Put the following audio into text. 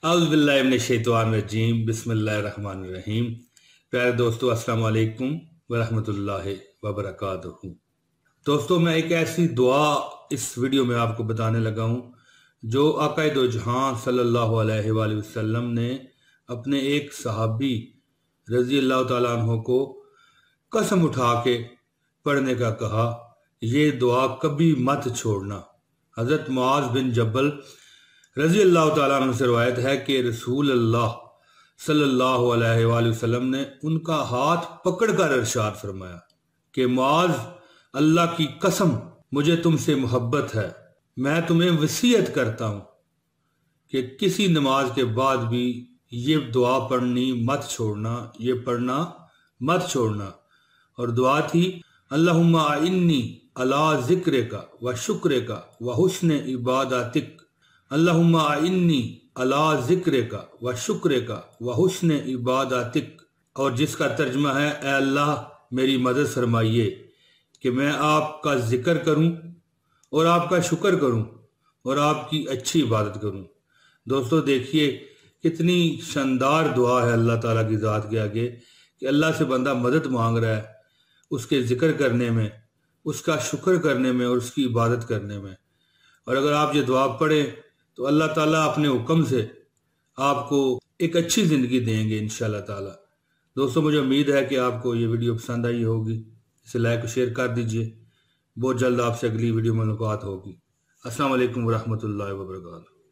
औज़ुबिल्लाहिमिनश्शैतानिर्रजीम बिस्मिल्लाहिर्रहमानिर्रहीम। प्यारे दोस्तों, अस्सलाम वालेकुम वरहमतुल्लाहि वबरकातुहू। दोस्तों, मैं एक ऐसी दुआ इस वीडियो में आपको बताने लगा हूँ जो आक़ाए दो जहां सल्लल्लाहु अलैहि वसल्लम ने अपने एक सहाबी रज़ी अल्लाह ताला अन्हो को कसम उठा के पढ़ने का कहा। ये दुआ कभी मत छोड़ना। हज़रत मुआज़ बिन जबल रज़ी अल्लाह ताला अन्हु से रवायत है कि रसूल अल्लाह सल्लल्लाहु अलैहि वसल्लम ने उनका हाथ पकड़कर इरशाद फरमाया कि मुआज़, अल्लाह की कसम मुझे तुमसे मोहब्बत है। मैं तुम्हें वसीयत करता हूँ कि किसी नमाज के बाद भी ये दुआ पढ़नी मत छोड़ना, ये पढ़ना मत छोड़ना। और दुआ थी, अल्लाहुम्मा इन्नी अला ज़िक्रिका व शुक्रिका व हुस्न इबादतिक। अल्लाहुम्मा इन्नी अला ज़िक्रिका व शुक्रिका व हुस्न इबादतिक। और जिसका तर्जमा है, ए अल्लाह मेरी मदद फरमाइए कि मैं आपका जिक्र करूं और आपका शुक्र करूं और आपकी अच्छी इबादत करूं। दोस्तों, देखिए कितनी शानदार दुआ है अल्लाह ताला की ज़ात के आगे कि अल्लाह से बंदा मदद मांग रहा है उसके जिक्र करने में, उसका शुक्र करने में और उसकी इबादत करने में। और अगर आप ये दुआ पढ़ें तो अल्लाह ताला अपने हुक्म से आपको एक अच्छी ज़िंदगी देंगे इंशाअल्लाह ताला। दोस्तों, मुझे उम्मीद है कि आपको ये वीडियो पसंद आई होगी। इसे लाइक और शेयर कर दीजिए। बहुत जल्द आपसे अगली वीडियो में मुलाकात होगी। अस्सलाम वालेकुम वरहमतुल्लाहि वबरकातुहू।